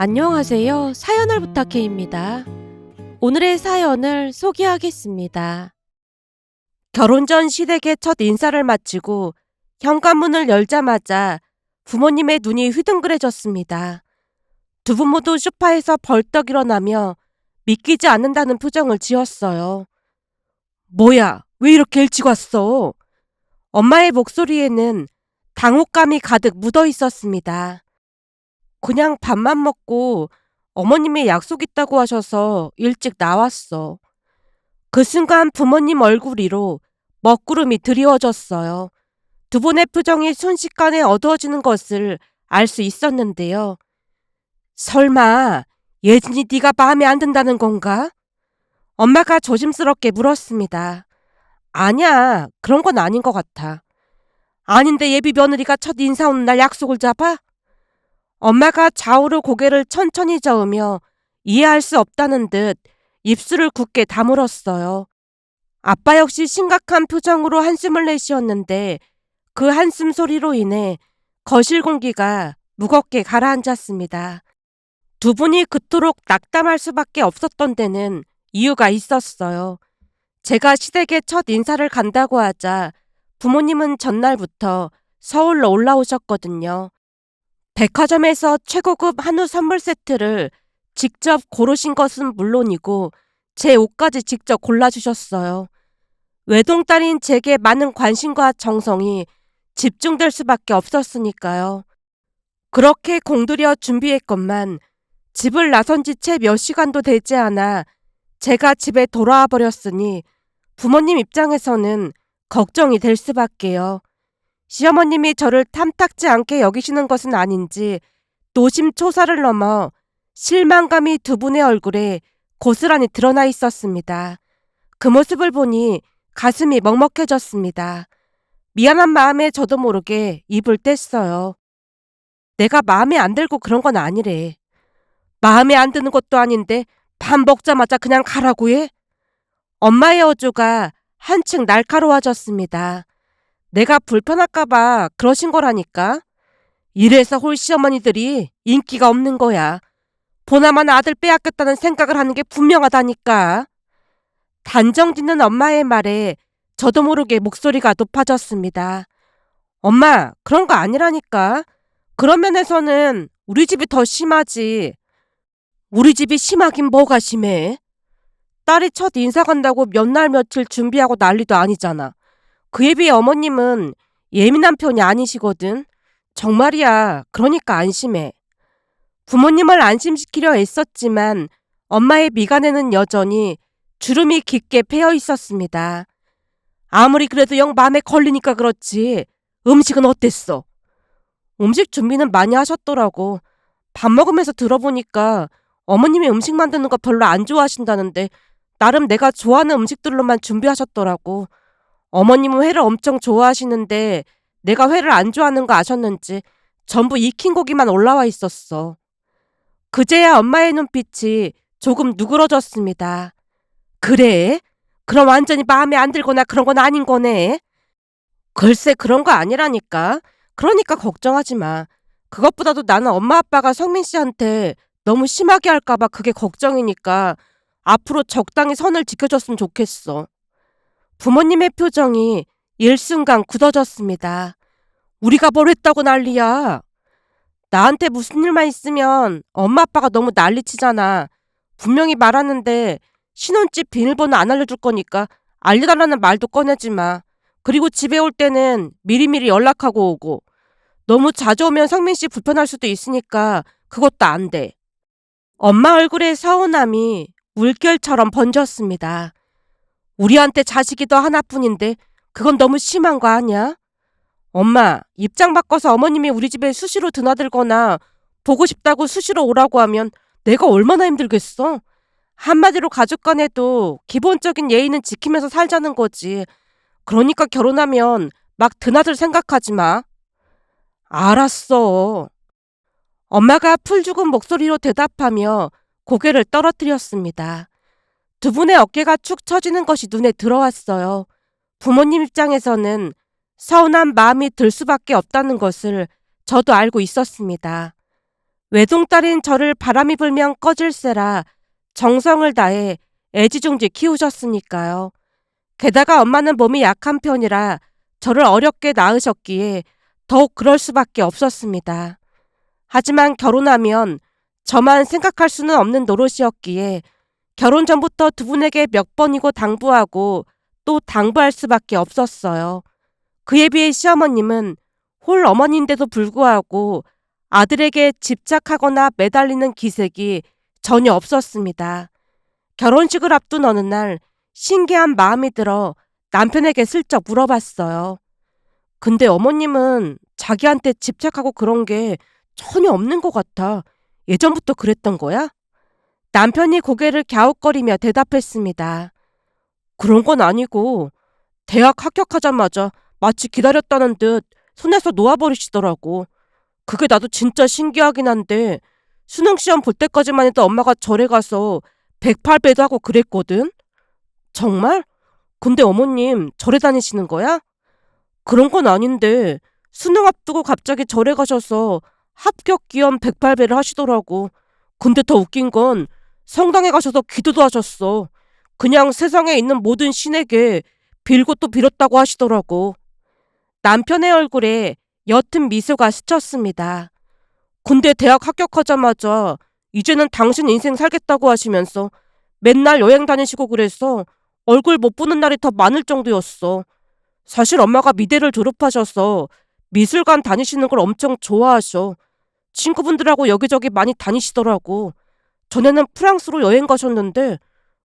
안녕하세요. 사연을 부탁해입니다. 오늘의 사연을 소개하겠습니다. 결혼 전 시댁의 첫 인사를 마치고 현관문을 열자마자 부모님의 눈이 휘둥그레졌습니다. 두 분 모두 소파에서 벌떡 일어나며 믿기지 않는다는 표정을 지었어요. 뭐야, 왜 이렇게 일찍 왔어? 엄마의 목소리에는 당혹감이 가득 묻어 있었습니다. 그냥 밥만 먹고 어머님이 약속 있다고 하셔서 일찍 나왔어. 그 순간 부모님 얼굴 위로 먹구름이 드리워졌어요. 두 분의 표정이 순식간에 어두워지는 것을 알 수 있었는데요. 설마 예진이 네가 마음에 안 든다는 건가? 엄마가 조심스럽게 물었습니다. 아니야, 그런 건 아닌 것 같아. 아닌데 예비 며느리가 첫 인사 오는 날 약속을 잡아? 엄마가 좌우로 고개를 천천히 저으며 이해할 수 없다는 듯 입술을 굳게 다물었어요. 아빠 역시 심각한 표정으로 한숨을 내쉬었는데 그 한숨 소리로 인해 거실 공기가 무겁게 가라앉았습니다. 두 분이 그토록 낙담할 수밖에 없었던 데는 이유가 있었어요. 제가 시댁에 첫 인사를 간다고 하자 부모님은 전날부터 서울로 올라오셨거든요. 백화점에서 최고급 한우 선물 세트를 직접 고르신 것은 물론이고 제 옷까지 직접 골라주셨어요. 외동딸인 제게 많은 관심과 정성이 집중될 수밖에 없었으니까요. 그렇게 공들여 준비했건만 집을 나선 지 채 몇 시간도 되지 않아 제가 집에 돌아와 버렸으니 부모님 입장에서는 걱정이 될 수밖에요. 시어머님이 저를 탐탁지 않게 여기시는 것은 아닌지 노심초사를 넘어 실망감이 두 분의 얼굴에 고스란히 드러나 있었습니다. 그 모습을 보니 가슴이 먹먹해졌습니다. 미안한 마음에 저도 모르게 입을 뗐어요. 내가 마음에 안 들고 그런 건 아니래. 마음에 안 드는 것도 아닌데 밥 먹자마자 그냥 가라고 해? 엄마의 어조가 한층 날카로워졌습니다. 내가 불편할까봐 그러신 거라니까. 이래서 홀시어머니들이 인기가 없는 거야. 보나마나 아들 빼앗겼다는 생각을 하는 게 분명하다니까. 단정 짓는 엄마의 말에 저도 모르게 목소리가 높아졌습니다. 엄마, 그런 거 아니라니까. 그런 면에서는 우리 집이 더 심하지. 우리 집이 심하긴 뭐가 심해? 딸이 첫 인사 간다고 몇 날 며칠 준비하고 난리도 아니잖아. 그에 비해 어머님은 예민한 편이 아니시거든. 정말이야. 그러니까 안심해. 부모님을 안심시키려 애썼지만 엄마의 미간에는 여전히 주름이 깊게 패여 있었습니다. 아무리 그래도 영 마음에 걸리니까 그렇지. 음식은 어땠어? 음식 준비는 많이 하셨더라고. 밥 먹으면서 들어보니까 어머님이 음식 만드는 거 별로 안 좋아하신다는데 나름 내가 좋아하는 음식들로만 준비하셨더라고. 어머님은 회를 엄청 좋아하시는데 내가 회를 안 좋아하는 거 아셨는지 전부 익힌 고기만 올라와 있었어. 그제야 엄마의 눈빛이 조금 누그러졌습니다. 그래? 그럼 완전히 마음에 안 들거나 그런 건 아닌 거네? 글쎄 그런 거 아니라니까. 그러니까 걱정하지 마. 그것보다도 나는 엄마 아빠가 성민 씨한테 너무 심하게 할까봐 그게 걱정이니까 앞으로 적당히 선을 지켜줬으면 좋겠어. 부모님의 표정이 일순간 굳어졌습니다. 우리가 뭘 했다고 난리야. 나한테 무슨 일만 있으면 엄마 아빠가 너무 난리치잖아. 분명히 말하는데 신혼집 비밀번호 안 알려줄 거니까 알려달라는 말도 꺼내지 마. 그리고 집에 올 때는 미리미리 연락하고 오고. 너무 자주 오면 성민 씨 불편할 수도 있으니까 그것도 안 돼. 엄마 얼굴에 서운함이 물결처럼 번졌습니다. 우리한테 자식이 더 하나뿐인데 그건 너무 심한 거 아니야? 엄마, 입장 바꿔서 어머님이 우리 집에 수시로 드나들거나 보고 싶다고 수시로 오라고 하면 내가 얼마나 힘들겠어? 한마디로 가족 간에도 기본적인 예의는 지키면서 살자는 거지. 그러니까 결혼하면 막 드나들 생각하지 마. 알았어. 엄마가 풀 죽은 목소리로 대답하며 고개를 떨어뜨렸습니다. 두 분의 어깨가 축 처지는 것이 눈에 들어왔어요. 부모님 입장에서는 서운한 마음이 들 수밖에 없다는 것을 저도 알고 있었습니다. 외동딸인 저를 바람이 불면 꺼질세라 정성을 다해 애지중지 키우셨으니까요. 게다가 엄마는 몸이 약한 편이라 저를 어렵게 낳으셨기에 더욱 그럴 수밖에 없었습니다. 하지만 결혼하면 저만 생각할 수는 없는 노릇이었기에 결혼 전부터 두 분에게 몇 번이고 당부하고 또 당부할 수밖에 없었어요. 그에 비해 시어머님은 홀 어머니인데도 불구하고 아들에게 집착하거나 매달리는 기색이 전혀 없었습니다. 결혼식을 앞둔 어느 날 신기한 마음이 들어 남편에게 슬쩍 물어봤어요. 근데 어머님은 자기한테 집착하고 그런 게 전혀 없는 것 같아. 예전부터 그랬던 거야? 남편이 고개를 갸웃거리며 대답했습니다. 그런 건 아니고 대학 합격하자마자 마치 기다렸다는 듯 손에서 놓아버리시더라고. 그게 나도 진짜 신기하긴 한데 수능시험 볼 때까지만 해도 엄마가 절에 가서 108배도 하고 그랬거든? 정말? 근데 어머님 절에 다니시는 거야? 그런 건 아닌데 수능 앞두고 갑자기 절에 가셔서 합격 기원 108배를 하시더라고. 근데 더 웃긴 건 성당에 가셔서 기도도 하셨어. 그냥 세상에 있는 모든 신에게 빌고 또 빌었다고 하시더라고. 남편의 얼굴에 옅은 미소가 스쳤습니다. 근데 대학 합격하자마자 이제는 당신 인생 살겠다고 하시면서 맨날 여행 다니시고 그래서 얼굴 못 보는 날이 더 많을 정도였어. 사실 엄마가 미대를 졸업하셔서 미술관 다니시는 걸 엄청 좋아하셔. 친구분들하고 여기저기 많이 다니시더라고. 전에는 프랑스로 여행 가셨는데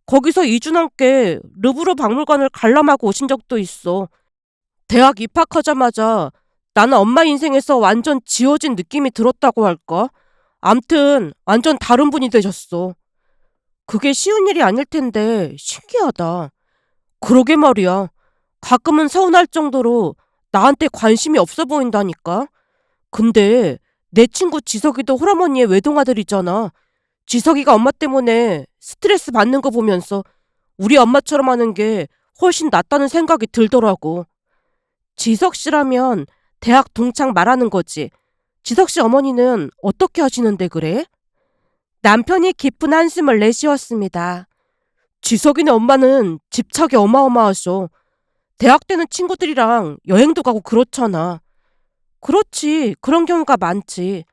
거기서 2주 넘게 르브르 박물관을 관람하고 오신 적도 있어. 대학 입학하자마자 나는 엄마 인생에서 완전 지워진 느낌이 들었다고 할까? 암튼 완전 다른 분이 되셨어. 그게 쉬운 일이 아닐 텐데 신기하다. 그러게 말이야. 가끔은 서운할 정도로 나한테 관심이 없어 보인다니까. 근데 내 친구 지석이도 홀어머니의 외동아들이잖아. 지석이가 엄마 때문에 스트레스 받는 거 보면서 우리 엄마처럼 하는 게 훨씬 낫다는 생각이 들더라고. 지석 씨라면 대학 동창 말하는 거지. 지석 씨 어머니는 어떻게 하시는데 그래? 남편이 깊은 한숨을 내쉬었습니다. 지석이네 엄마는 집착이 어마어마하셔. 대학 때는 친구들이랑 여행도 가고 그렇잖아. 그렇지. 그런 경우가 많지.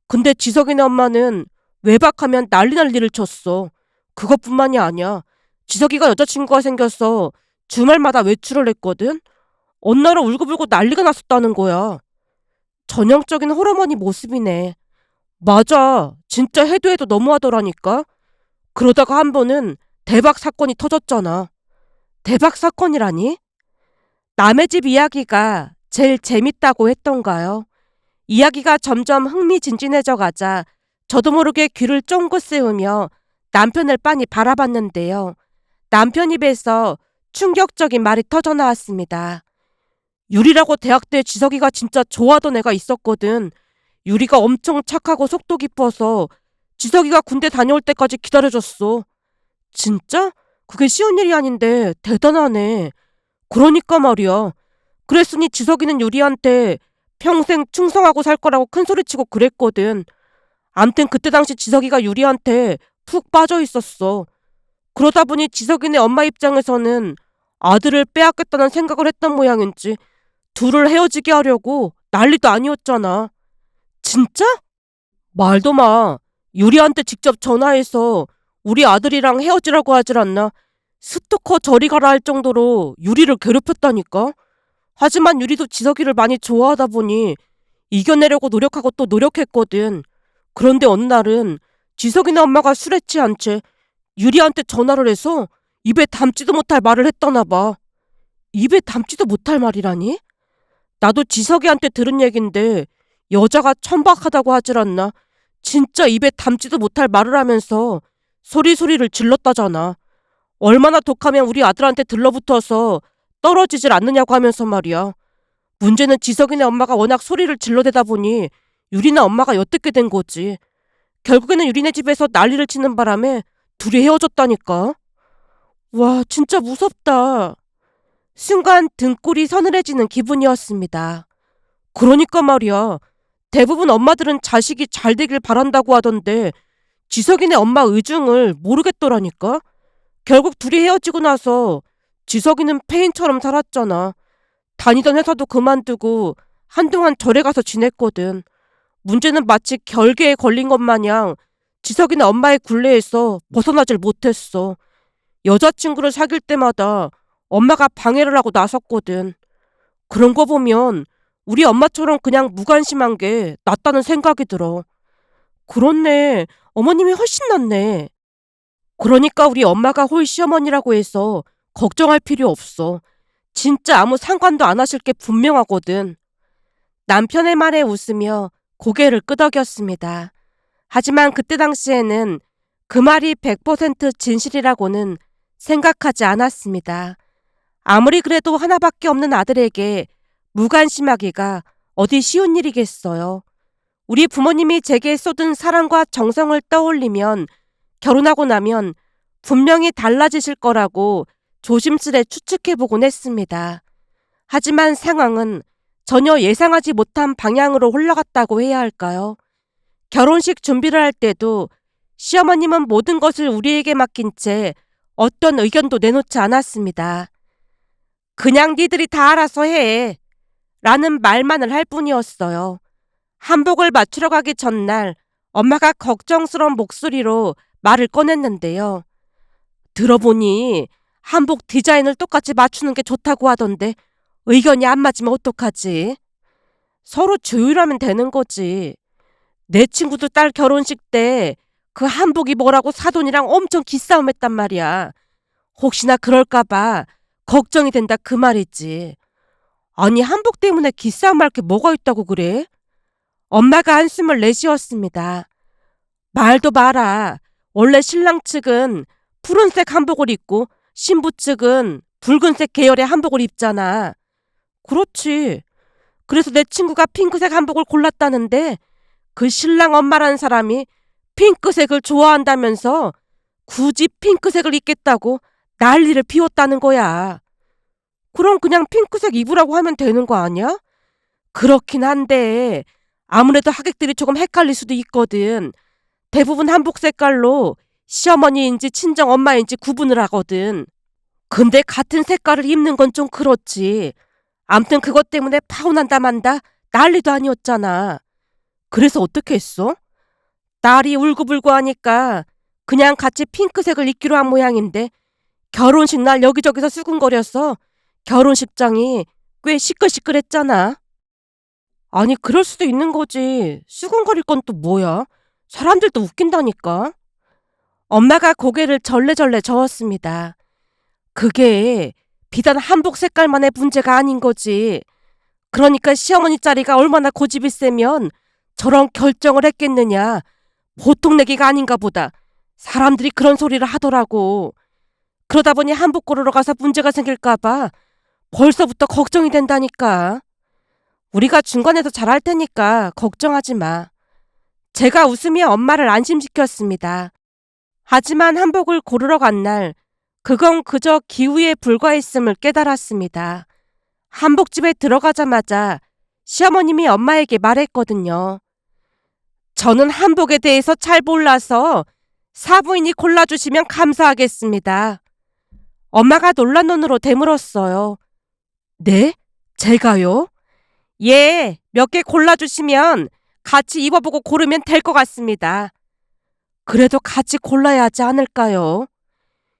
근데 지석이네 엄마는 외박하면 난리를 쳤어. 그것뿐만이 아니야. 지석이가 여자친구가 생겨서 주말마다 외출을 했거든. 어느 날은 울고불고 난리가 났었다는 거야. 전형적인 홀어머니 모습이네. 맞아. 진짜 해도 해도 너무하더라니까. 그러다가 한 번은 대박 사건이 터졌잖아. 대박 사건이라니? 남의 집 이야기가 제일 재밌다고 했던가요? 이야기가 점점 흥미진진해져 가자 저도 모르게 귀를 쫑긋 세우며 남편을 빤히 바라봤는데요. 남편 입에서 충격적인 말이 터져나왔습니다. 유리라고 대학 때 지석이가 진짜 좋아하던 애가 있었거든. 유리가 엄청 착하고 속도 깊어서 지석이가 군대 다녀올 때까지 기다려줬어. 진짜? 그게 쉬운 일이 아닌데 대단하네. 그러니까 말이야. 그랬으니 지석이는 유리한테 평생 충성하고 살 거라고 큰소리치고 그랬거든. 암튼 그때 당시 지석이가 유리한테 푹 빠져 있었어. 그러다 보니 지석이네 엄마 입장에서는 아들을 빼앗겠다는 생각을 했던 모양인지 둘을 헤어지게 하려고 난리도 아니었잖아. 진짜? 말도 마. 유리한테 직접 전화해서 우리 아들이랑 헤어지라고 하질 않나. 스토커 저리 가라 할 정도로 유리를 괴롭혔다니까. 하지만 유리도 지석이를 많이 좋아하다 보니 이겨내려고 노력하고 또 노력했거든. 그런데 어느 날은 지석이네 엄마가 술에 취한 채 유리한테 전화를 해서 입에 담지도 못할 말을 했다나 봐. 입에 담지도 못할 말이라니? 나도 지석이한테 들은 얘긴데 여자가 천박하다고 하질 않나. 진짜 입에 담지도 못할 말을 하면서 소리를 질렀다잖아. 얼마나 독하면 우리 아들한테 들러붙어서 떨어지질 않느냐고 하면서 말이야. 문제는 지석이네 엄마가 워낙 소리를 질러대다 보니 유리네 엄마가 엿듣게 된 거지. 결국에는 유리네 집에서 난리를 치는 바람에 둘이 헤어졌다니까. 와, 진짜 무섭다. 순간 등골이 서늘해지는 기분이었습니다. 그러니까 말이야. 대부분 엄마들은 자식이 잘 되길 바란다고 하던데 지석이네 엄마 의중을 모르겠더라니까. 결국 둘이 헤어지고 나서 지석이는 폐인처럼 살았잖아. 다니던 회사도 그만두고 한동안 절에 가서 지냈거든. 문제는 마치 결계에 걸린 것 마냥 지석이네 엄마의 굴레에서 벗어나질 못했어. 여자친구를 사귈 때마다 엄마가 방해를 하고 나섰거든. 그런 거 보면 우리 엄마처럼 그냥 무관심한 게 낫다는 생각이 들어. 그렇네. 어머님이 훨씬 낫네. 그러니까 우리 엄마가 홀 시어머니라고 해서 걱정할 필요 없어. 진짜 아무 상관도 안 하실 게 분명하거든. 남편의 말에 웃으며 고개를 끄덕였습니다. 하지만 그때 당시에는 그 말이 100% 진실이라고는 생각하지 않았습니다. 아무리 그래도 하나밖에 없는 아들에게 무관심하기가 어디 쉬운 일이겠어요. 우리 부모님이 제게 쏟은 사랑과 정성을 떠올리면 결혼하고 나면 분명히 달라지실 거라고 조심스레 추측해보곤 했습니다. 하지만 상황은 전혀 예상하지 못한 방향으로 흘러갔다고 해야 할까요? 결혼식 준비를 할 때도 시어머님은 모든 것을 우리에게 맡긴 채 어떤 의견도 내놓지 않았습니다. 그냥 니들이 다 알아서 해. 라는 말만을 할 뿐이었어요. 한복을 맞추러 가기 전날 엄마가 걱정스러운 목소리로 말을 꺼냈는데요. 들어보니 한복 디자인을 똑같이 맞추는 게 좋다고 하던데 의견이 안 맞으면 어떡하지? 서로 조율하면 되는 거지. 내 친구도 딸 결혼식 때 그 한복이 뭐라고 사돈이랑 엄청 기싸움했단 말이야. 혹시나 그럴까봐 걱정이 된다 그 말이지. 아니 한복 때문에 기싸움할 게 뭐가 있다고 그래? 엄마가 한숨을 내쉬었습니다. 말도 마라. 원래 신랑 측은 푸른색 한복을 입고 신부 측은 붉은색 계열의 한복을 입잖아. 그렇지. 그래서 내 친구가 핑크색 한복을 골랐다는데 그 신랑 엄마라는 사람이 핑크색을 좋아한다면서 굳이 핑크색을 입겠다고 난리를 피웠다는 거야. 그럼 그냥 핑크색 입으라고 하면 되는 거 아니야? 그렇긴 한데 아무래도 하객들이 조금 헷갈릴 수도 있거든. 대부분 한복 색깔로 시어머니인지 친정 엄마인지 구분을 하거든. 근데 같은 색깔을 입는 건 좀 그렇지. 암튼 그것 때문에 파혼한다 만다 난리도 아니었잖아. 그래서 어떻게 했어? 딸이 울고불고 하니까 그냥 같이 핑크색을 입기로 한 모양인데 결혼식 날 여기저기서 수근거려서 결혼식장이 꽤 시끌시끌했잖아. 아니 그럴 수도 있는 거지. 수근거릴 건 또 뭐야? 사람들도 웃긴다니까. 엄마가 고개를 절레절레 저었습니다. 그게 비단 한복 색깔만의 문제가 아닌 거지. 그러니까 시어머니 자리가 얼마나 고집이 세면 저런 결정을 했겠느냐. 보통 내기가 아닌가 보다. 사람들이 그런 소리를 하더라고. 그러다 보니 한복 고르러 가서 문제가 생길까봐 벌써부터 걱정이 된다니까. 우리가 중간에서 잘할 테니까 걱정하지 마. 제가 웃으며 엄마를 안심시켰습니다. 하지만 한복을 고르러 간 날 그건 그저 기우에 불과했음을 깨달았습니다. 한복집에 들어가자마자 시어머님이 엄마에게 말했거든요. 저는 한복에 대해서 잘 몰라서 사부인이 골라주시면 감사하겠습니다. 엄마가 놀란 눈으로 되물었어요. 네? 제가요? 예, 몇 개 골라주시면 같이 입어보고 고르면 될 것 같습니다. 그래도 같이 골라야 하지 않을까요?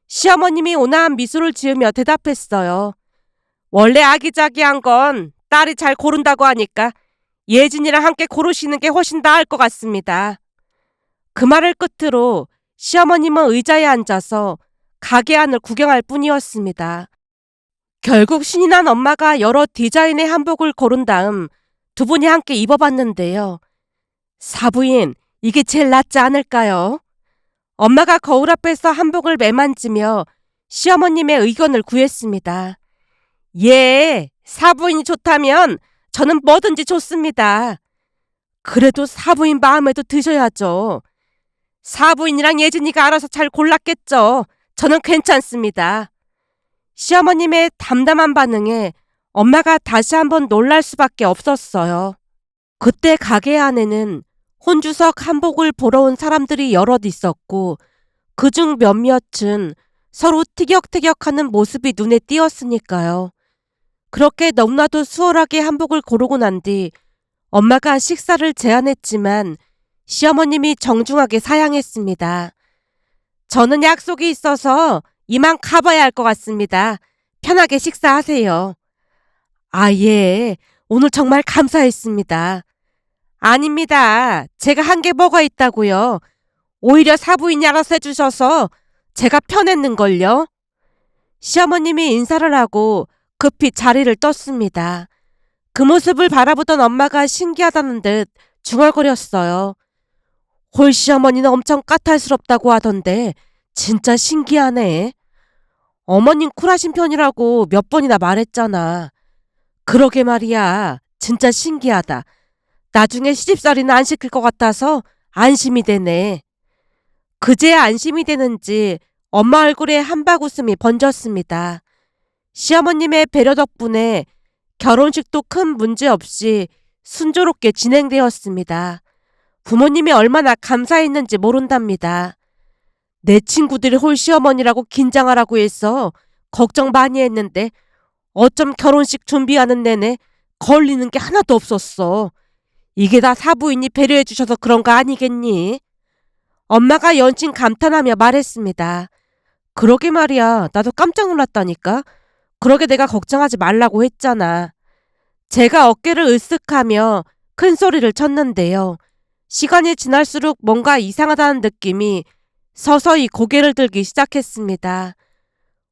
시어머님이 온화한 미소를 지으며 대답했어요. 원래 아기자기한 건 딸이 잘 고른다고 하니까 예진이랑 함께 고르시는 게 훨씬 나을 것 같습니다. 그 말을 끝으로 시어머님은 의자에 앉아서 가게 안을 구경할 뿐이었습니다. 결국 신이 난 엄마가 여러 디자인의 한복을 고른 다음 두 분이 함께 입어봤는데요. 사부인, 이게 제일 낫지 않을까요? 엄마가 거울 앞에서 한복을 매만지며 시어머님의 의견을 구했습니다. 예, 사부인이 좋다면 저는 뭐든지 좋습니다. 그래도 사부인 마음에도 드셔야죠. 사부인이랑 예진이가 알아서 잘 골랐겠죠. 저는 괜찮습니다. 시어머님의 담담한 반응에 엄마가 다시 한번 놀랄 수밖에 없었어요. 그때 가게 안에는 혼주석 한복을 보러 온 사람들이 여럿 있었고 그중 몇몇은 서로 티격태격하는 모습이 눈에 띄었으니까요. 그렇게 너무나도 수월하게 한복을 고르고 난 뒤 엄마가 식사를 제안했지만 시어머님이 정중하게 사양했습니다. 저는 약속이 있어서 이만 가봐야 할 것 같습니다. 편하게 식사하세요. 아, 예. 오늘 정말 감사했습니다. 아닙니다. 제가 한 게 뭐가 있다고요. 오히려 사부인이 알아서 해주셔서 제가 편했는걸요. 시어머님이 인사를 하고 급히 자리를 떴습니다. 그 모습을 바라보던 엄마가 신기하다는 듯 중얼거렸어요. 홀 시어머니는 엄청 까탈스럽다고 하던데 진짜 신기하네. 어머님 쿨하신 편이라고 몇 번이나 말했잖아. 그러게 말이야. 진짜 신기하다. 나중에 시집살이는 안 시킬 것 같아서 안심이 되네. 그제야 안심이 되는지 엄마 얼굴에 한박 웃음이 번졌습니다. 시어머님의 배려 덕분에 결혼식도 큰 문제 없이 순조롭게 진행되었습니다. 부모님이 얼마나 감사했는지 모른답니다. 내 친구들이 홀 시어머니라고 긴장하라고 해서 걱정 많이 했는데 어쩜 결혼식 준비하는 내내 걸리는 게 하나도 없었어. 이게 다 사부인이 배려해 주셔서 그런 거 아니겠니? 엄마가 연신 감탄하며 말했습니다. 그러게 말이야. 나도 깜짝 놀랐다니까. 그러게 내가 걱정하지 말라고 했잖아. 제가 어깨를 으쓱하며 큰 소리를 쳤는데요. 시간이 지날수록 뭔가 이상하다는 느낌이 서서히 고개를 들기 시작했습니다.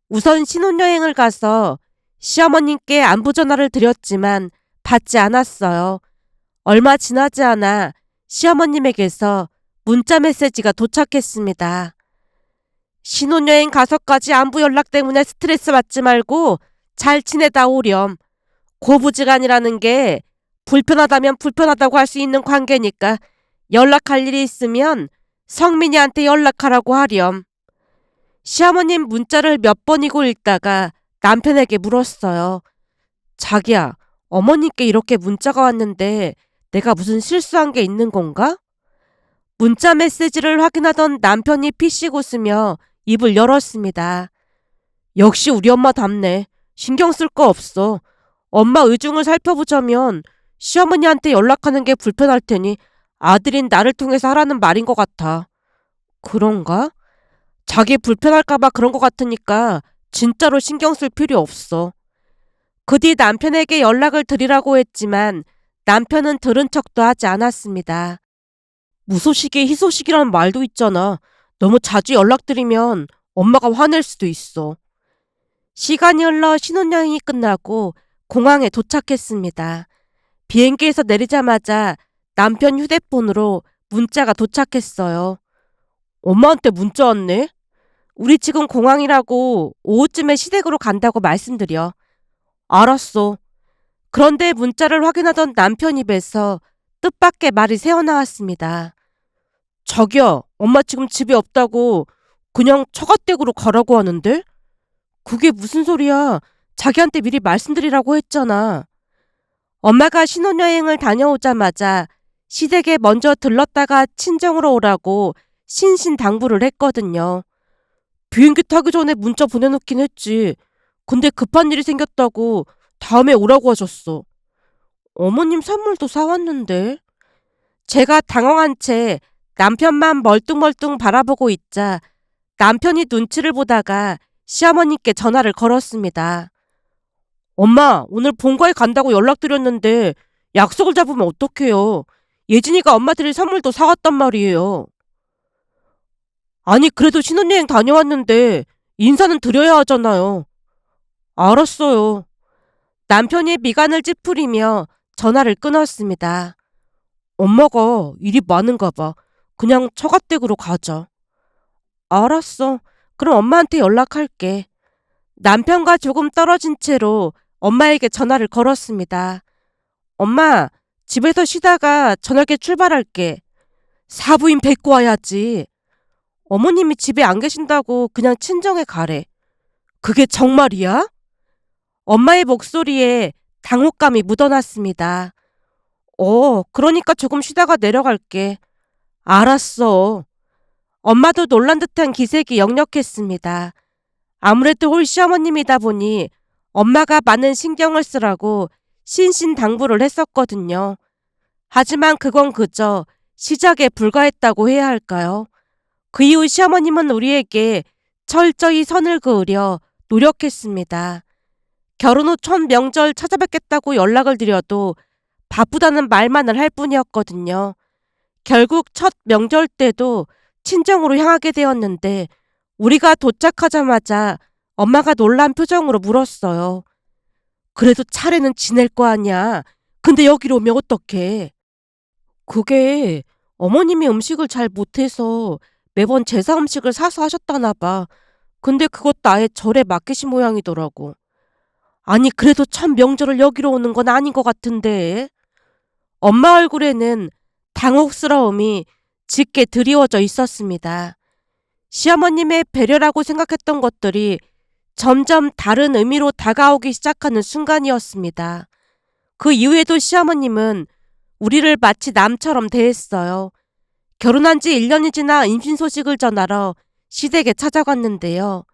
우선 신혼여행을 가서 시어머님께 안부 전화를 드렸지만 받지 않았어요. 얼마 지나지 않아 시어머님에게서 문자 메시지가 도착했습니다. 신혼여행 가서까지 안부 연락 때문에 스트레스 받지 말고 잘 지내다 오렴. 고부지간이라는 게 불편하다면 불편하다고 할 수 있는 관계니까 연락할 일이 있으면 성민이한테 연락하라고 하렴. 시어머님 문자를 몇 번이고 읽다가 남편에게 물었어요. 자기야, 어머님께 이렇게 문자가 왔는데 내가 무슨 실수한 게 있는 건가? 문자 메시지를 확인하던 남편이 피식 웃으며 입을 열었습니다. 역시 우리 엄마답네. 신경 쓸 거 없어. 엄마 의중을 살펴보자면 시어머니한테 연락하는 게 불편할 테니 아들인 나를 통해서 하라는 말인 것 같아. 그런가? 자기 불편할까봐 그런 것 같으니까 진짜로 신경 쓸 필요 없어. 그 뒤 남편에게 연락을 드리라고 했지만 남편은 들은 척도 하지 않았습니다. 무소식에 희소식이라는 말도 있잖아. 너무 자주 연락드리면 엄마가 화낼 수도 있어. 시간이 흘러 신혼여행이 끝나고 공항에 도착했습니다. 비행기에서 내리자마자 남편 휴대폰으로 문자가 도착했어요. 엄마한테 문자 왔네? 우리 지금 공항이라고 오후쯤에 시댁으로 간다고 말씀드려. 알았어. 그런데 문자를 확인하던 남편 입에서 뜻밖의 말이 새어나왔습니다. 자기야, 엄마 지금 집에 없다고 그냥 처가댁으로 가라고 하는데? 그게 무슨 소리야? 자기한테 미리 말씀드리라고 했잖아. 엄마가 신혼여행을 다녀오자마자 시댁에 먼저 들렀다가 친정으로 오라고 신신당부를 했거든요. 비행기 타기 전에 문자 보내놓긴 했지. 근데 급한 일이 생겼다고 다음에 오라고 하셨어. 어머님 선물도 사왔는데. 제가 당황한 채 남편만 멀뚱멀뚱 바라보고 있자 남편이 눈치를 보다가 시어머니께 전화를 걸었습니다. 엄마, 오늘 본가에 간다고 연락드렸는데 약속을 잡으면 어떡해요? 예진이가 엄마 드릴 선물도 사왔단 말이에요. 아니, 그래도 신혼여행 다녀왔는데 인사는 드려야 하잖아요. 알았어요. 남편이 미간을 찌푸리며 전화를 끊었습니다. 엄마가 일이 많은가 봐. 그냥 처가댁으로 가자. 알았어. 그럼 엄마한테 연락할게. 남편과 조금 떨어진 채로 엄마에게 전화를 걸었습니다. 엄마, 집에서 쉬다가 저녁에 출발할게. 사부인 뵙고 와야지. 어머님이 집에 안 계신다고 그냥 친정에 가래. 그게 정말이야? 엄마의 목소리에 당혹감이 묻어났습니다. 그러니까 조금 쉬다가 내려갈게. 알았어. 엄마도 놀란 듯한 기색이 역력했습니다. 아무래도 홀 시어머님이다 보니 엄마가 많은 신경을 쓰라고 신신당부를 했었거든요. 하지만 그건 그저 시작에 불과했다고 해야 할까요? 그 이후 시어머님은 우리에게 철저히 선을 그으려 노력했습니다. 결혼 후 첫 명절 찾아뵙겠다고 연락을 드려도 바쁘다는 말만을 할 뿐이었거든요. 결국 첫 명절 때도 친정으로 향하게 되었는데 우리가 도착하자마자 엄마가 놀란 표정으로 물었어요. 그래도 차례는 지낼 거 아니야. 근데 여기로 오면 어떡해? 그게 어머님이 음식을 잘 못해서 매번 제사 음식을 사서 하셨다나 봐. 근데 그것도 아예 절에 맡기신 모양이더라고. 아니 그래도 첫 명절을 여기로 오는 건 아닌 것 같은데. 엄마 얼굴에는 당혹스러움이 짙게 드리워져 있었습니다. 시어머님의 배려라고 생각했던 것들이 점점 다른 의미로 다가오기 시작하는 순간이었습니다. 그 이후에도 시어머님은 우리를 마치 남처럼 대했어요. 결혼한 지 1년이 지나 임신 소식을 전하러 시댁에 찾아갔는데요.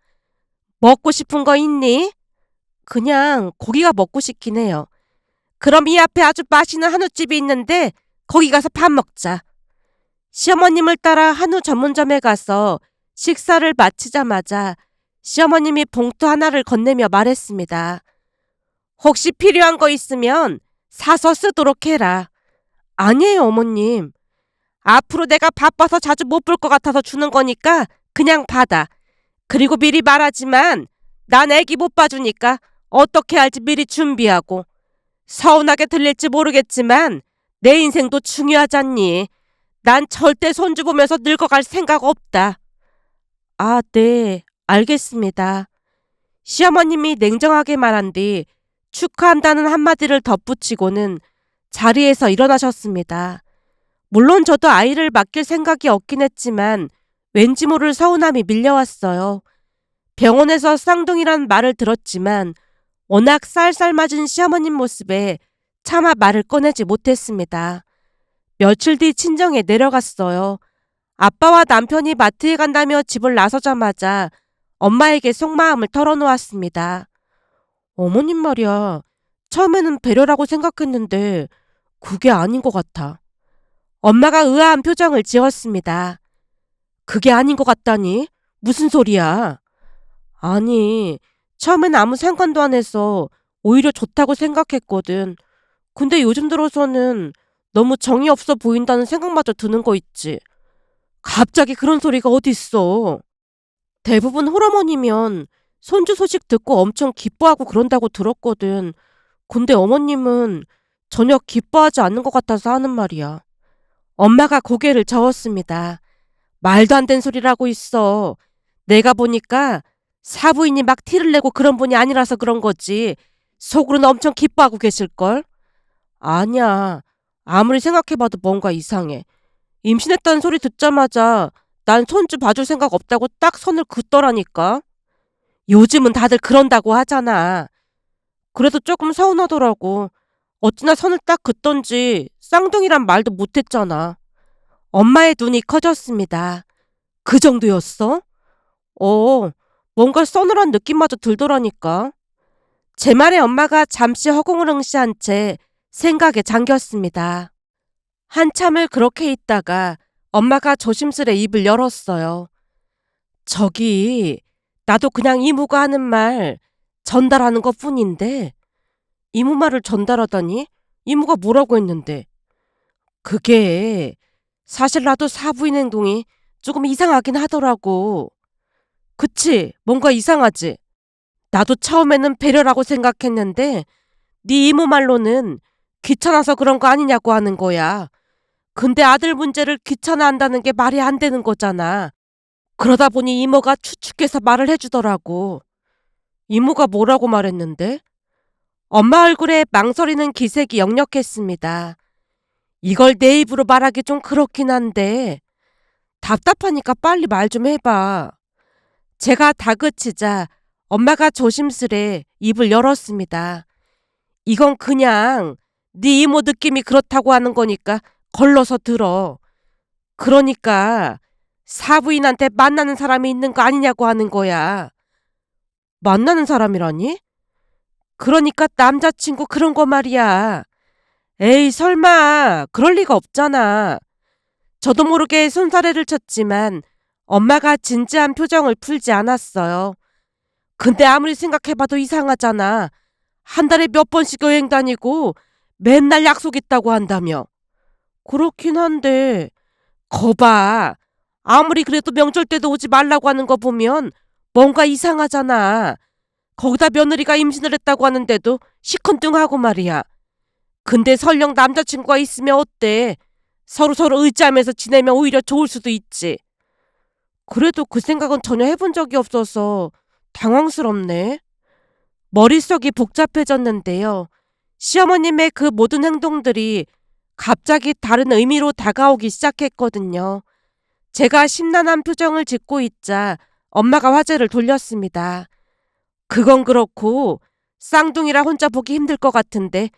먹고 싶은 거 있니? 그냥 고기가 먹고 싶긴 해요. 그럼 이 앞에 아주 맛있는 한우집이 있는데 거기 가서 밥 먹자. 시어머님을 따라 한우 전문점에 가서 식사를 마치자마자 시어머님이 봉투 하나를 건네며 말했습니다. 혹시 필요한 거 있으면 사서 쓰도록 해라. 아니에요, 어머님. 앞으로 내가 바빠서 자주 못 볼 것 같아서 주는 거니까 그냥 받아. 그리고 미리 말하지만 난 애기 못 봐주니까 어떻게 할지 미리 준비하고. 서운하게 들릴지 모르겠지만 내 인생도 중요하잖니. 난 절대 손주 보면서 늙어갈 생각 없다. 아, 네, 알겠습니다. 시어머님이 냉정하게 말한 뒤 축하한다는 한마디를 덧붙이고는 자리에서 일어나셨습니다. 물론 저도 아이를 맡길 생각이 없긴 했지만 왠지 모를 서운함이 밀려왔어요. 병원에서 쌍둥이란 말을 들었지만 워낙 쌀쌀맞은 시어머님 모습에 차마 말을 꺼내지 못했습니다. 며칠 뒤 친정에 내려갔어요. 아빠와 남편이 마트에 간다며 집을 나서자마자 엄마에게 속마음을 털어놓았습니다. 어머님 말이야. 처음에는 배려라고 생각했는데 그게 아닌 것 같아. 엄마가 의아한 표정을 지었습니다. 그게 아닌 것 같다니? 무슨 소리야? 아니, 처음엔 아무 상관도 안 해서 오히려 좋다고 생각했거든. 근데 요즘 들어서는 너무 정이 없어 보인다는 생각마저 드는 거 있지. 갑자기 그런 소리가 어딨어. 대부분 홀어머니면 손주 소식 듣고 엄청 기뻐하고 그런다고 들었거든. 근데 어머님은 전혀 기뻐하지 않는 것 같아서 하는 말이야. 엄마가 고개를 저었습니다. 말도 안 되는 소리라고 있어. 내가 보니까 사부인이 막 티를 내고 그런 분이 아니라서 그런 거지. 속으로는 엄청 기뻐하고 계실걸? 아니야. 아무리 생각해봐도 뭔가 이상해. 임신했다는 소리 듣자마자 난 손주 봐줄 생각 없다고 딱 선을 긋더라니까. 요즘은 다들 그런다고 하잖아. 그래도 조금 서운하더라고. 어찌나 선을 딱 긋던지 쌍둥이란 말도 못했잖아. 엄마의 눈이 커졌습니다. 그 정도였어? 뭔가 서늘한 느낌마저 들더라니까. 제 말에 엄마가 잠시 허공을 응시한 채 생각에 잠겼습니다. 한참을 그렇게 있다가 엄마가 조심스레 입을 열었어요. 저기, 나도 그냥 이모가 하는 말 전달하는 것 뿐인데, 이모 말을 전달하다니? 이모가 뭐라고 했는데? 그게, 사실 나도 사부인 행동이 조금 이상하긴 하더라고. 그치? 뭔가 이상하지? 나도 처음에는 배려라고 생각했는데, 네 이모 말로는 귀찮아서 그런 거 아니냐고 하는 거야. 근데 아들 문제를 귀찮아한다는 게 말이 안 되는 거잖아. 그러다 보니 이모가 추측해서 말을 해주더라고. 이모가 뭐라고 말했는데? 엄마 얼굴에 망설이는 기색이 역력했습니다. 이걸 내 입으로 말하기 좀 그렇긴 한데 답답하니까 빨리 말 좀 해봐. 제가 다그치자 엄마가 조심스레 입을 열었습니다. 이건 그냥 네 이모 느낌이 그렇다고 하는 거니까 걸러서 들어. 그러니까 사부인한테 만나는 사람이 있는 거 아니냐고 하는 거야. 만나는 사람이라니? 그러니까 남자친구 그런 거 말이야. 에이, 설마 그럴 리가 없잖아. 저도 모르게 손사래를 쳤지만 엄마가 진지한 표정을 풀지 않았어요. 근데 아무리 생각해봐도 이상하잖아. 한 달에 몇 번씩 여행 다니고 맨날 약속 있다고 한다며. 그렇긴 한데 거봐. 아무리 그래도 명절 때도 오지 말라고 하는 거 보면 뭔가 이상하잖아. 거기다 며느리가 임신을 했다고 하는데도 시큰둥하고 말이야. 근데 설령 남자친구가 있으면 어때? 서로서로 의지하면서 지내면 오히려 좋을 수도 있지. 그래도 그 생각은 전혀 해본 적이 없어서 당황스럽네. 머릿속이 복잡해졌는데요. 시어머님의 그 모든 행동들이 갑자기 다른 의미로 다가오기 시작했거든요. 제가 심란한 표정을 짓고 있자 엄마가 화제를 돌렸습니다. 그건 그렇고 쌍둥이라 혼자 보기 힘들 것 같은데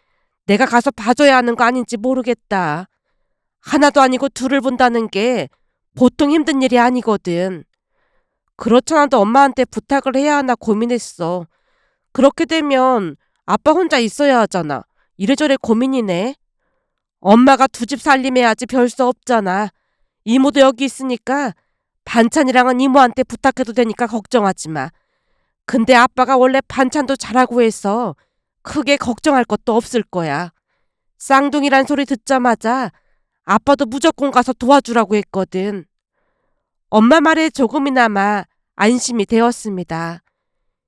내가 가서 봐줘야 하는 거 아닌지 모르겠다. 하나도 아니고 둘을 본다는 게 보통 힘든 일이 아니거든. 그렇잖아도 엄마한테 부탁을 해야 하나 고민했어. 그렇게 되면 아빠 혼자 있어야 하잖아. 이래저래 고민이네. 엄마가 두 집 살림해야지 별 수 없잖아. 이모도 여기 있으니까 반찬이랑은 이모한테 부탁해도 되니까 걱정하지 마. 근데 아빠가 원래 반찬도 잘하고 해서 크게 걱정할 것도 없을 거야. 쌍둥이란 소리 듣자마자 아빠도 무조건 가서 도와주라고 했거든. 엄마 말에 조금이나마 안심이 되었습니다.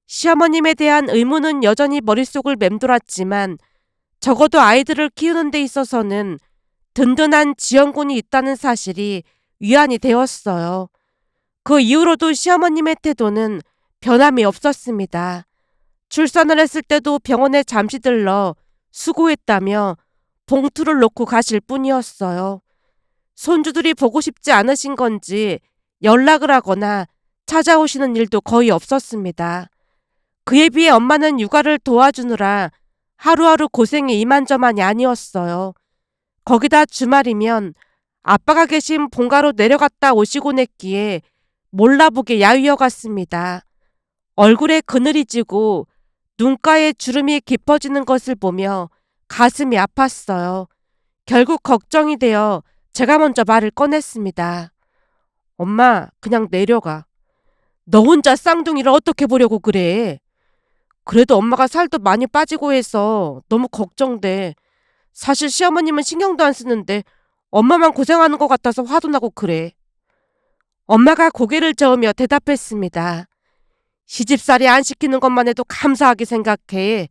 시어머님에 대한 의문은 여전히 머릿속을 맴돌았지만 적어도 아이들을 키우는 데 있어서는 든든한 지원군이 있다는 사실이 위안이 되었어요. 그 이후로도 시어머님의 태도는 변함이 없었습니다. 출산을 했을 때도 병원에 잠시 들러 수고했다며 봉투를 놓고 가실 뿐이었어요. 손주들이 보고 싶지 않으신 건지 연락을 하거나 찾아오시는 일도 거의 없었습니다. 그에 비해 엄마는 육아를 도와주느라 하루하루 고생이 이만저만이 아니었어요. 거기다 주말이면 아빠가 계신 본가로 내려갔다 오시곤 했기에 몰라보게 야위어갔습니다. 얼굴에 그늘이 지고 눈가에 주름이 깊어지는 것을 보며 가슴이 아팠어요. 결국 걱정이 되어 제가 먼저 말을 꺼냈습니다. 엄마, 그냥 내려가. 너 혼자 쌍둥이를 어떻게 보려고 그래? 그래도 엄마가 살도 많이 빠지고 해서 너무 걱정돼. 사실 시어머님은 신경도 안 쓰는데 엄마만 고생하는 것 같아서 화도 나고 그래. 엄마가 고개를 저으며 대답했습니다. 시집살이 안 시키는 것만 해도 감사하게 생각해.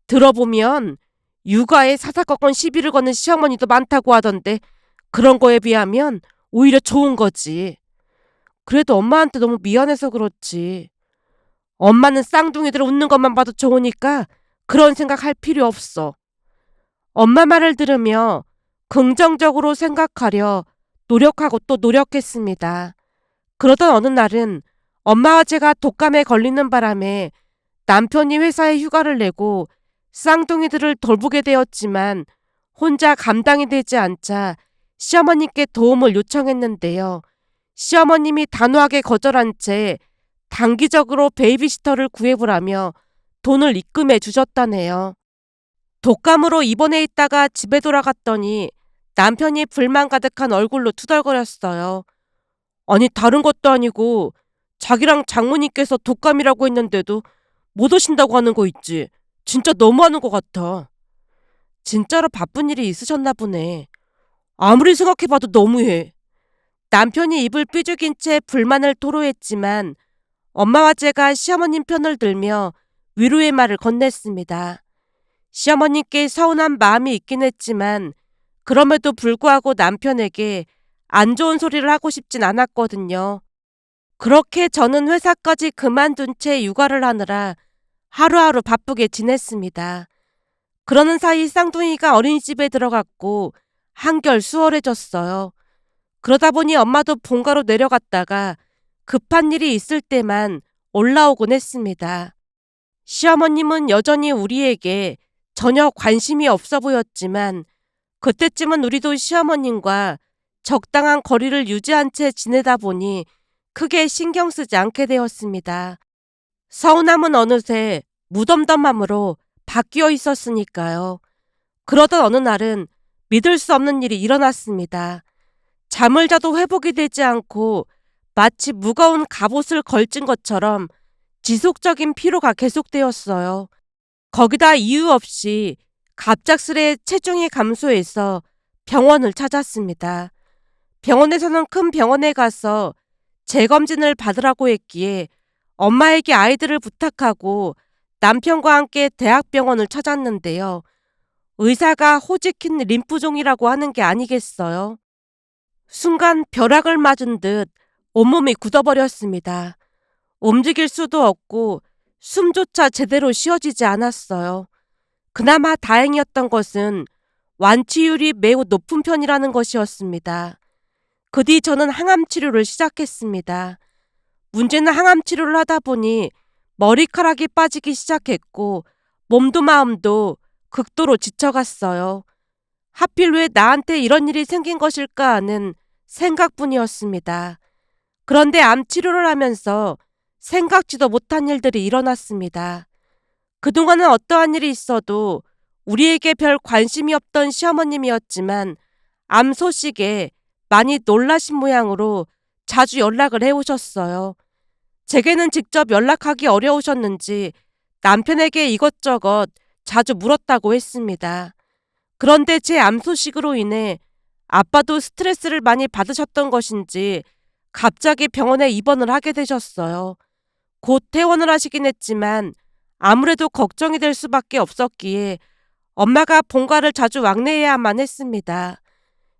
들어보면 육아에 사사건건 시비를 거는 시어머니도 많다고 하던데 그런 거에 비하면 오히려 좋은 거지. 그래도 엄마한테 너무 미안해서 그렇지. 엄마는 쌍둥이들 웃는 것만 봐도 좋으니까 그런 생각할 필요 없어. 엄마 말을 들으며 긍정적으로 생각하려 노력하고 또 노력했습니다. 그러던 어느 날은 엄마와 제가 독감에 걸리는 바람에 남편이 회사에 휴가를 내고 쌍둥이들을 돌보게 되었지만 혼자 감당이 되지 않자 시어머님께 도움을 요청했는데요. 시어머님이 단호하게 거절한 채 단기적으로 베이비시터를 구해보라며 돈을 입금해 주셨다네요. 독감으로 입원해 있다가 집에 돌아갔더니 남편이 불만 가득한 얼굴로 투덜거렸어요. 아니, 다른 것도 아니고 자기랑 장모님께서 독감이라고 했는데도 못 오신다고 하는 거 있지. 진짜 너무하는 것 같아. 진짜로 바쁜 일이 있으셨나 보네. 아무리 생각해봐도 너무해. 남편이 입을 삐죽인 채 불만을 토로했지만 엄마와 제가 시어머님 편을 들며 위로의 말을 건넸습니다. 시어머님께 서운한 마음이 있긴 했지만 그럼에도 불구하고 남편에게 안 좋은 소리를 하고 싶진 않았거든요. 그렇게 저는 회사까지 그만둔 채 육아를 하느라 하루하루 바쁘게 지냈습니다. 그러는 사이 쌍둥이가 어린이집에 들어갔고 한결 수월해졌어요. 그러다 보니 엄마도 본가로 내려갔다가 급한 일이 있을 때만 올라오곤 했습니다. 시어머님은 여전히 우리에게 전혀 관심이 없어 보였지만 그때쯤은 우리도 시어머님과 적당한 거리를 유지한 채 지내다 보니 크게 신경 쓰지 않게 되었습니다. 서운함은 어느새 무덤덤함으로 바뀌어 있었으니까요. 그러던 어느 날은 믿을 수 없는 일이 일어났습니다. 잠을 자도 회복이 되지 않고 마치 무거운 갑옷을 걸친 것처럼 지속적인 피로가 계속되었어요. 거기다 이유 없이 갑작스레 체중이 감소해서 병원을 찾았습니다. 병원에서는 큰 병원에 가서 재검진을 받으라고 했기에 엄마에게 아이들을 부탁하고 남편과 함께 대학병원을 찾았는데요. 의사가 호지킨 림프종이라고 하는 게 아니겠어요. 순간 벼락을 맞은 듯 온몸이 굳어버렸습니다. 움직일 수도 없고 숨조차 제대로 쉬어지지 않았어요. 그나마 다행이었던 것은 완치율이 매우 높은 편이라는 것이었습니다. 그 뒤 저는 항암 치료를 시작했습니다. 문제는 항암 치료를 하다 보니 머리카락이 빠지기 시작했고 몸도 마음도 극도로 지쳐갔어요. 하필 왜 나한테 이런 일이 생긴 것일까 하는 생각뿐이었습니다. 그런데 암 치료를 하면서 생각지도 못한 일들이 일어났습니다. 그동안은 어떠한 일이 있어도 우리에게 별 관심이 없던 시어머님이었지만 암 소식에 많이 놀라신 모양으로 자주 연락을 해오셨어요. 제게는 직접 연락하기 어려우셨는지 남편에게 이것저것 자주 물었다고 했습니다. 그런데 제 암 소식으로 인해 아빠도 스트레스를 많이 받으셨던 것인지 갑자기 병원에 입원을 하게 되셨어요. 곧 퇴원을 하시긴 했지만 아무래도 걱정이 될 수밖에 없었기에 엄마가 본가를 자주 왕래해야만 했습니다.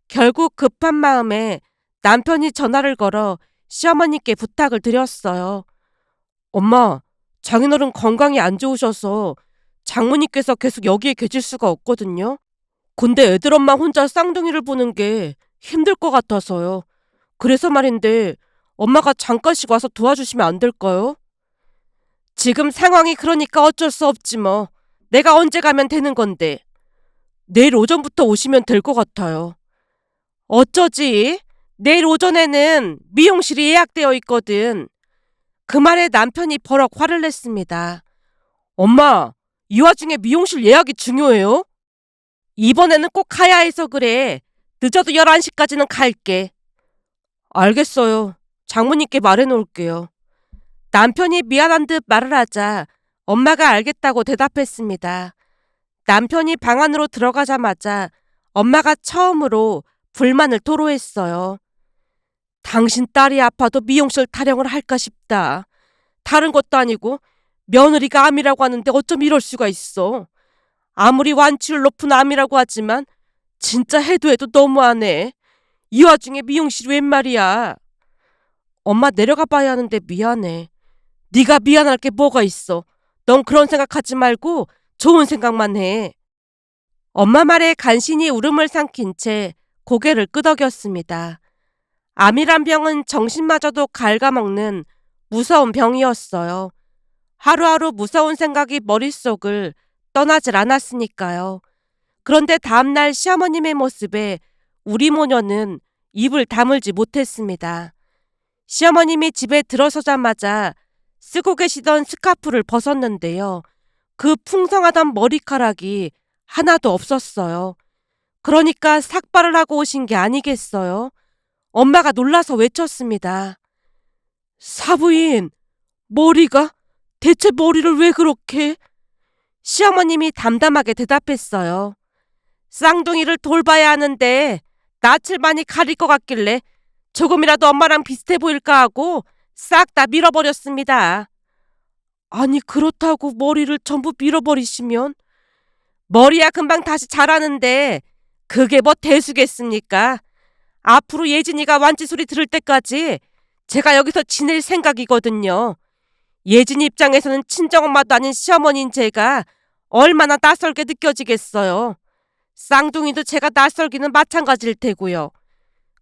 결국 급한 마음에 남편이 전화를 걸어 시어머니께 부탁을 드렸어요. 엄마, 장인어른 건강이 안 좋으셔서 장모님께서 계속 여기에 계실 수가 없거든요. 근데 애들 엄마 혼자 쌍둥이를 보는 게 힘들 것 같아서요. 그래서 말인데 엄마가 잠깐씩 와서 도와주시면 안 될까요? 지금 상황이 그러니까 어쩔 수 없지 뭐. 내가 언제 가면 되는 건데. 내일 오전부터 오시면 될 것 같아요. 어쩌지? 내일 오전에는 미용실이 예약되어 있거든. 그 말에 남편이 버럭 화를 냈습니다. 엄마, 이 와중에 미용실 예약이 중요해요? 이번에는 꼭 가야 해서 그래. 늦어도 11시까지는 갈게. 알겠어요. 장모님께 말해놓을게요. 남편이 미안한 듯 말을 하자 엄마가 알겠다고 대답했습니다. 남편이 방 안으로 들어가자마자 엄마가 처음으로 불만을 토로했어요. 당신 딸이 아파도 미용실 타령을 할까 싶다. 다른 것도 아니고 며느리가 암이라고 하는데 어쩜 이럴 수가 있어. 아무리 완치율 높은 암이라고 하지만 진짜 해도 너무하네. 이 와중에 미용실이 웬 말이야. 엄마 내려가 봐야 하는데 미안해. 네가 미안할 게 뭐가 있어. 넌 그런 생각하지 말고 좋은 생각만 해. 엄마 말에 간신히 울음을 삼킨 채 고개를 끄덕였습니다. 암이란 병은 정신마저도 갉아먹는 무서운 병이었어요. 하루하루 무서운 생각이 머릿속을 떠나질 않았으니까요. 그런데 다음날 시어머님의 모습에 우리 모녀는 입을 다물지 못했습니다. 시어머님이 집에 들어서자마자 쓰고 계시던 스카프를 벗었는데요. 그 풍성하던 머리카락이 하나도 없었어요. 그러니까 삭발을 하고 오신 게 아니겠어요? 엄마가 놀라서 외쳤습니다. 사부인, 머리가? 대체 머리를 왜 그렇게? 시어머님이 담담하게 대답했어요. 쌍둥이를 돌봐야 하는데 낯을 많이 가릴 것 같길래 조금이라도 엄마랑 비슷해 보일까 하고 싹 다 밀어버렸습니다. 아니 그렇다고 머리를 전부 밀어버리시면? 머리야 금방 다시 자라는데 그게 뭐 대수겠습니까? 앞으로 예진이가 완치 소리 들을 때까지 제가 여기서 지낼 생각이거든요. 예진이 입장에서는 친정엄마도 아닌 시어머니인 제가 얼마나 낯설게 느껴지겠어요. 쌍둥이도 제가 낯설기는 마찬가지일 테고요.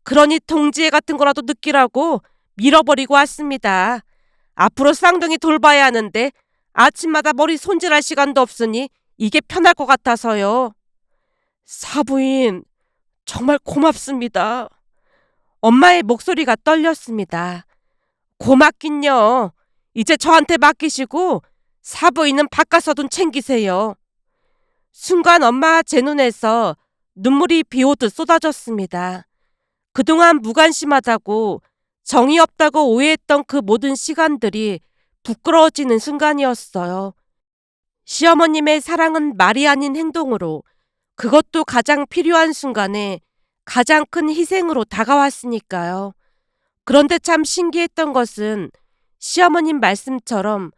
그러니 동지애 같은 거라도 느끼라고 밀어버리고 왔습니다. 앞으로 쌍둥이 돌봐야 하는데 아침마다 머리 손질할 시간도 없으니 이게 편할 것 같아서요. 사부인, 정말 고맙습니다. 엄마의 목소리가 떨렸습니다. 고맙긴요. 이제 저한테 맡기시고 사부인은 바깥서 돈 챙기세요. 순간 엄마 제 눈에서 눈물이 비오듯 쏟아졌습니다. 그동안 무관심하다고 정이 없다고 오해했던 그 모든 시간들이 부끄러워지는 순간이었어요. 시어머님의 사랑은 말이 아닌 행동으로, 그것도 가장 필요한 순간에 가장 큰 희생으로 다가왔으니까요. 그런데 참 신기했던 것은 시어머님 말씀처럼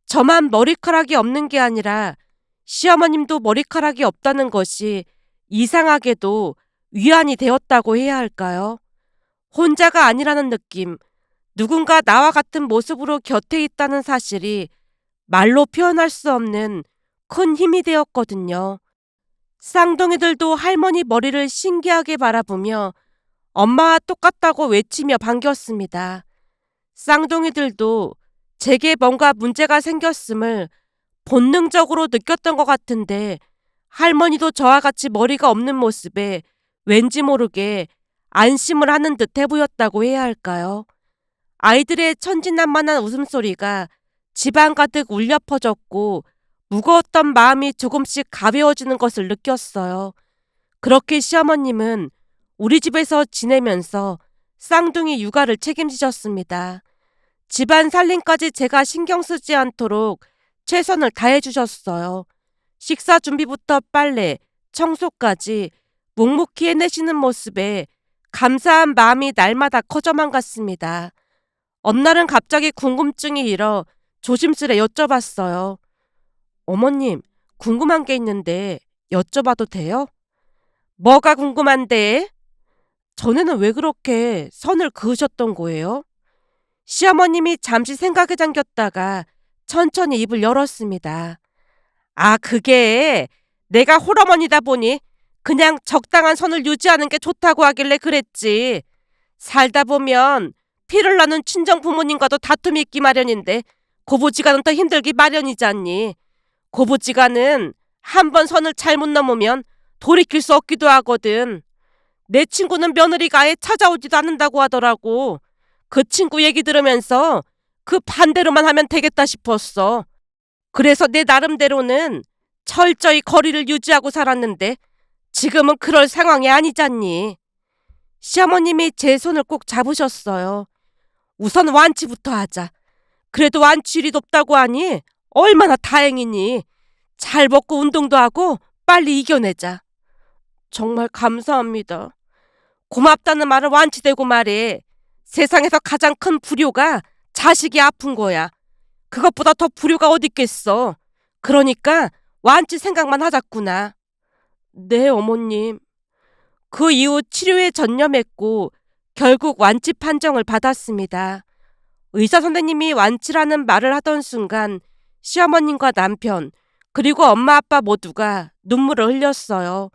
저만 머리카락이 없는 게 아니라 시어머님도 머리카락이 없다는 것이 이상하게도 위안이 되었다고 해야 할까요? 혼자가 아니라는 느낌, 누군가 나와 같은 모습으로 곁에 있다는 사실이 말로 표현할 수 없는 큰 힘이 되었거든요. 쌍둥이들도 할머니 머리를 신기하게 바라보며 엄마와 똑같다고 외치며 반겼습니다. 쌍둥이들도 제게 뭔가 문제가 생겼음을 본능적으로 느꼈던 것 같은데 할머니도 저와 같이 머리가 없는 모습에 왠지 모르게 안심을 하는 듯해 보였다고 해야 할까요? 아이들의 천진난만한 웃음소리가 집안 가득 울려 퍼졌고 무거웠던 마음이 조금씩 가벼워지는 것을 느꼈어요. 그렇게 시어머님은 우리 집에서 지내면서 쌍둥이 육아를 책임지셨습니다. 집안 살림까지 제가 신경 쓰지 않도록 최선을 다해 주셨어요. 식사 준비부터 빨래, 청소까지 묵묵히 해내시는 모습에 감사한 마음이 날마다 커져만 갔습니다. 어느 날은 갑자기 궁금증이 일어 조심스레 여쭤봤어요. 어머님, 궁금한 게 있는데 여쭤봐도 돼요? 뭐가 궁금한데? 전에는 왜 그렇게 선을 그으셨던 거예요? 시어머님이 잠시 생각에 잠겼다가 천천히 입을 열었습니다. 아, 그게 내가 홀어머니다 보니 그냥 적당한 선을 유지하는 게 좋다고 하길래 그랬지. 살다 보면 피를 나눈 친정 부모님과도 다툼이 있기 마련인데 고부지간은 더 힘들기 마련이잖니. 고부지간은 한 번 선을 잘못 넘으면 돌이킬 수 없기도 하거든. 내 친구는 며느리가 아예 찾아오지도 않는다고 하더라고. 그 친구 얘기 들으면서 그 반대로만 하면 되겠다 싶었어. 그래서 내 나름대로는 철저히 거리를 유지하고 살았는데 지금은 그럴 상황이 아니잖니. 시어머님이 제 손을 꼭 잡으셨어요. 우선 완치부터 하자. 그래도 완치율이 높다고 하니 얼마나 다행이니. 잘 먹고 운동도 하고 빨리 이겨내자. 정말 감사합니다. 고맙다는 말은 완치되고 말해. 세상에서 가장 큰 불효가 자식이 아픈 거야. 그것보다 더 불효가 어딨겠어. 그러니까 완치 생각만 하자꾸나. 네, 어머님. 그 이후 치료에 전념했고 결국 완치 판정을 받았습니다. 의사 선생님이 완치라는 말을 하던 순간 시어머님과 남편 그리고 엄마 아빠 모두가 눈물을 흘렸어요.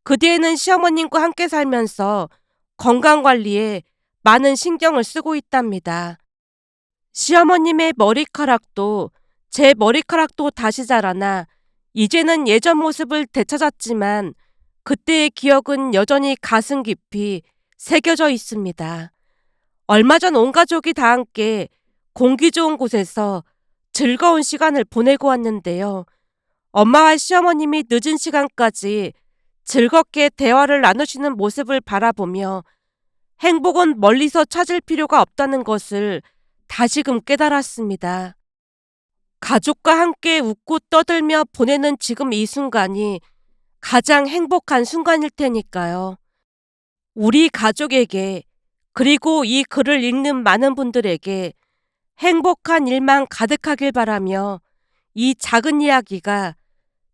그 뒤에는 시어머님과 함께 살면서 건강관리에 많은 신경을 쓰고 있답니다. 시어머님의 머리카락도 제 머리카락도 다시 자라나 이제는 예전 모습을 되찾았지만 그때의 기억은 여전히 가슴 깊이 새겨져 있습니다. 얼마 전 온 가족이 다 함께 공기 좋은 곳에서 즐거운 시간을 보내고 왔는데요. 엄마와 시어머님이 늦은 시간까지 즐겁게 대화를 나누시는 모습을 바라보며 행복은 멀리서 찾을 필요가 없다는 것을 다시금 깨달았습니다. 가족과 함께 웃고 떠들며 보내는 지금 이 순간이 가장 행복한 순간일 테니까요. 우리 가족에게 그리고 이 글을 읽는 많은 분들에게 행복한 일만 가득하길 바라며 이 작은 이야기가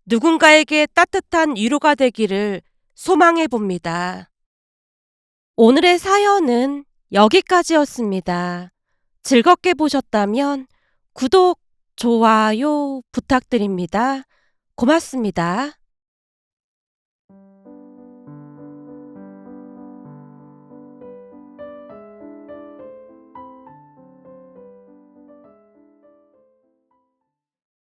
누군가에게 따뜻한 위로가 되기를 소망해 봅니다. 오늘의 사연은 여기까지였습니다. 즐겁게 보셨다면 구독, 좋아요 부탁드립니다. 고맙습니다.